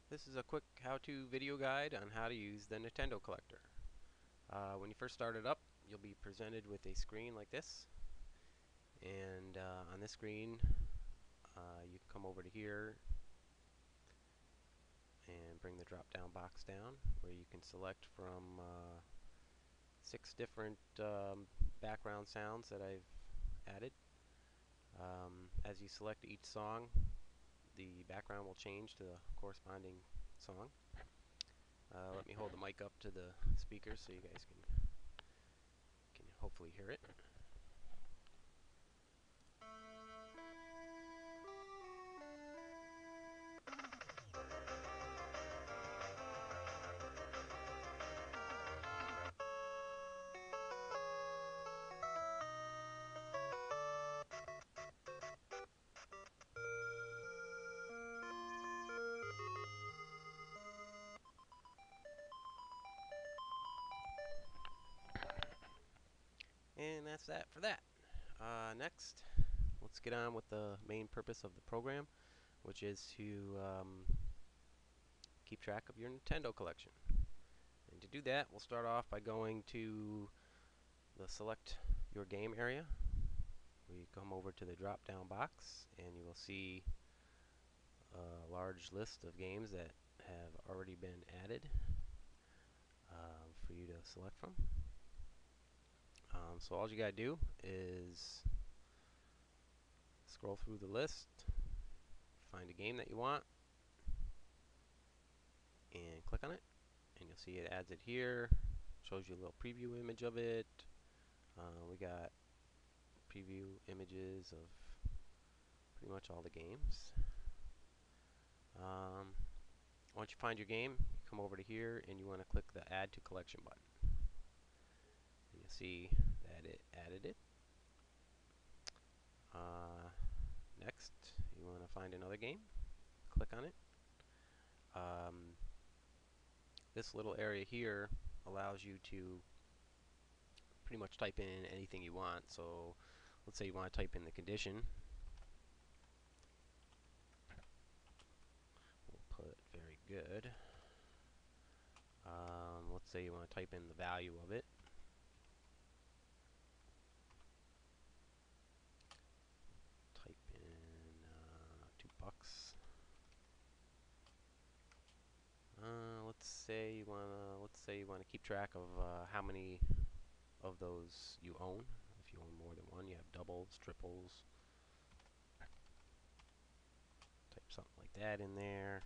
This is a quick how-to video guide on how to use the Nintendo Collector. When you first start it up, you'll be presented with a screen like this. And on this screen, you can come over to here and bring the drop-down box down, where you can select from 6 different background sounds that I've added. As you select each song, the background will change to the corresponding song. Let me hold the mic up to the speakers so you guys can hopefully hear it. And that's that for that. Next, let's get on with the main purpose of the program, which is to keep track of your Nintendo collection. And to do that, we'll start off by going to the Select Your Game area. We come over to the drop-down box, and you will see a large list of games that have already been added for you to select from. So all you gotta do is scroll through the list, find a game that you want, and click on it, and you'll see it adds it here. Shows you a little preview image of it. We got preview images of pretty much all the games. Once you find your game, you come over to here and you want to click the Add to Collection button. And you'll see that it added it. Next, you want to find another game, click on it. This little area here allows you to pretty much type in anything you want. So let's say you want to type in the condition. We'll put very good. Let's say you want to type in the value of it. Type in $2. Let's say you wanna keep track of how many of those you own. If you own more than one, you have doubles, triples. Type something like that in there.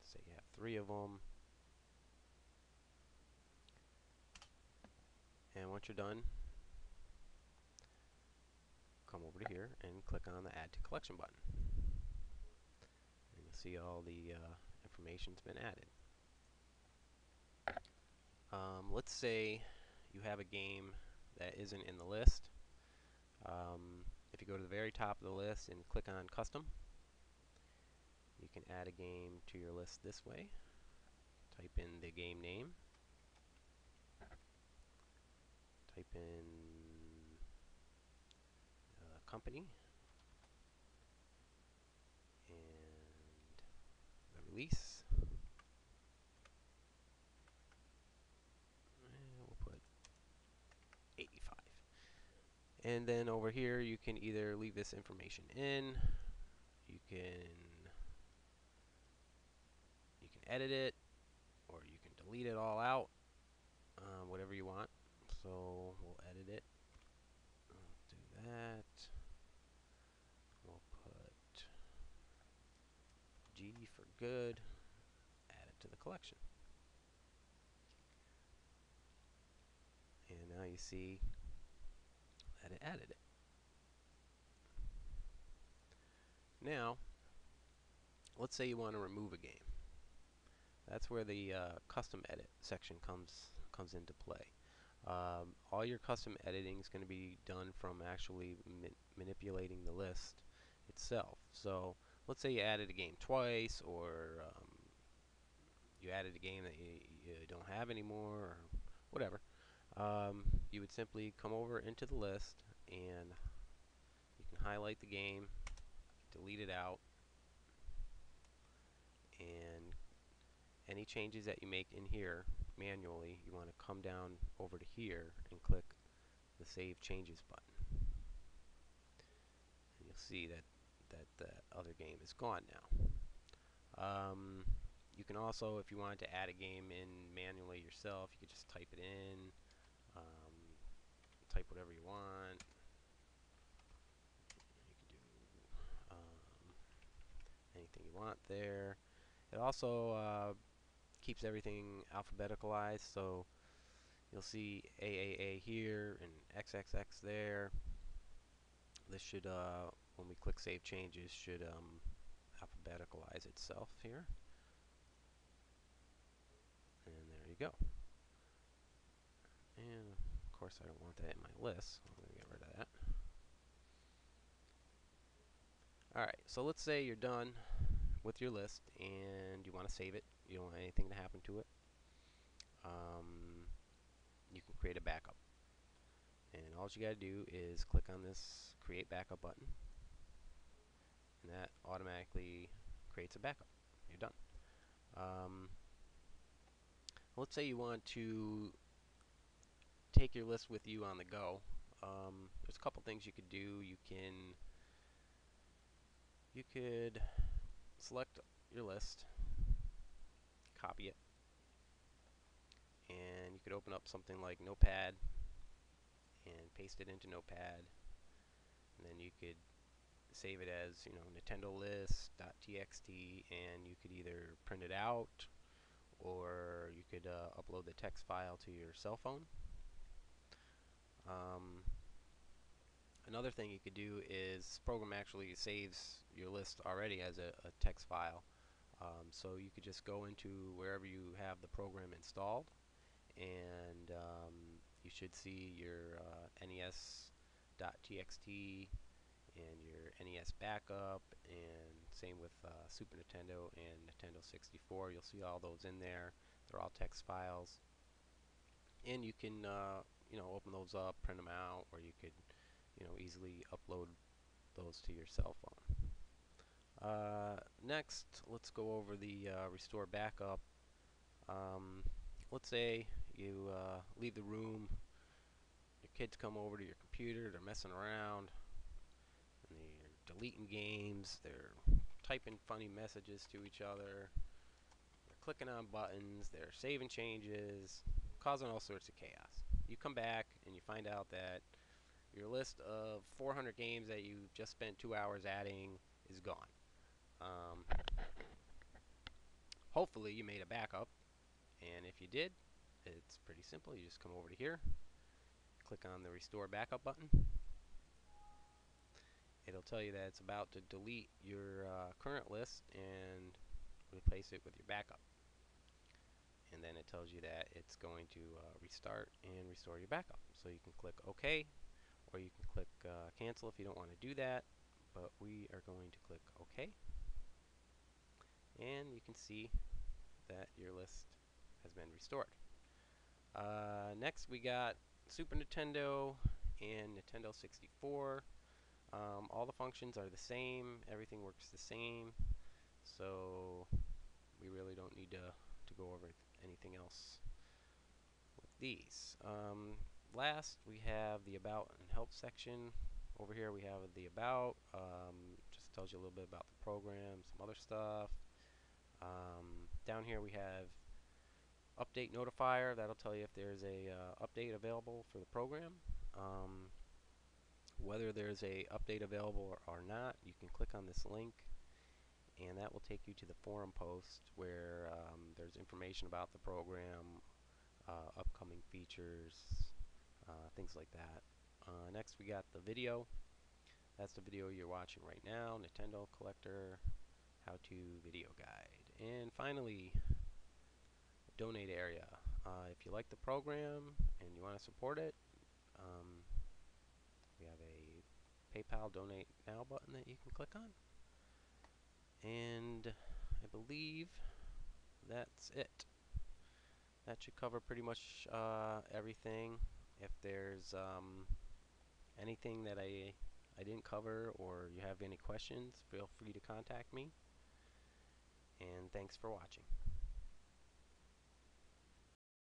Say you have 3 of them. And once you're done, come over to here and click on the Add to Collection button. And you'll see all the information's been added. Let's say you have a game that isn't in the list. If you go to the very top of the list and click on Custom, you can add a game to your list this way. Type in the game name. Type in company and the release. And we'll put 85. And then over here you can either leave this information in, you can edit it, or you can delete it all out, whatever you want. So we'll edit it. Let's do that. We'll put G for good. Add it to the collection. And now you see that it added it. Now, let's say you want to remove a game. That's where the custom edit section comes into play. All your custom editing is going to be done from actually manipulating the list itself. So let's say you added a game twice, or you added a game that you don't have anymore, or whatever. You would simply come over into the list and you can highlight the game, delete it out, and any changes that you make in here manually, you want to come down over to here and click the Save Changes button. And you'll see that the other game is gone now. You can also, if you wanted to add a game in manually yourself, you could just type it in, type whatever you want. You can do anything you want there. It also keeps everything alphabeticalized, so you'll see AAA here and XXX there. This should, when we click Save Changes, should alphabeticalize itself here. And there you go. And of course I don't want that in my list, so I'm going to get rid of that. Alright, so let's say you're done with your list and you want to save it. You don't want anything to happen to it. You can create a backup. And all you got to do is click on this Create Backup button. And that automatically creates a backup. You're done. Let's say you want to take your list with you on the go. There's a couple things you could do. You could select your list, copy it, and you could open up something like Notepad and paste it into Notepad, and then you could save it as, you know, Nintendo list.txt, and you could either print it out or you could upload the text file to your cell phone. Another thing you could do is this program actually saves your list already as a text file. So you could just go into wherever you have the program installed, and you should see your NES.txt and your NES backup, and same with Super Nintendo and Nintendo 64. You'll see all those in there. They're all text files, and you can you know, open those up, print them out, or you could, you know, easily upload those to your cell phone. Next, let's go over the restore backup. Let's say you leave the room, your kids come over to your computer, they're messing around, and they're deleting games, they're typing funny messages to each other, they're clicking on buttons, they're saving changes, causing all sorts of chaos. You come back and you find out that your list of 400 games that you just spent 2 hours adding is gone. Hopefully you made a backup, and if you did, it's pretty simple. You just come over to here, click on the Restore Backup button. It'll tell you that it's about to delete your current list and replace it with your backup. And then it tells you that it's going to restart and restore your backup. So you can click OK, or you can click Cancel if you don't want to do that. But we are going to click OK. And you can see that your list has been restored. Next we got Super Nintendo and Nintendo 64. All the functions are the same, everything works the same, so we really don't need to go over anything else with these. Last we have the About and Help section. Over here we have the About, just tells you a little bit about the program, some other stuff. Down here we have Update Notifier. That'll tell you if there's a update available for the program. Whether there's a update available or not, you can click on this link, and that will take you to the forum post where there's information about the program, upcoming features, things like that. Next we got the video. That's the video you're watching right now, Nintendo Collector How-To Video Guide. And finally, donate area. If you like the program and you want to support it, we have a PayPal Donate Now button that you can click on. And I believe that's it. That should cover pretty much everything. If there's anything that I didn't cover, or you have any questions, feel free to contact me. And thanks for watching.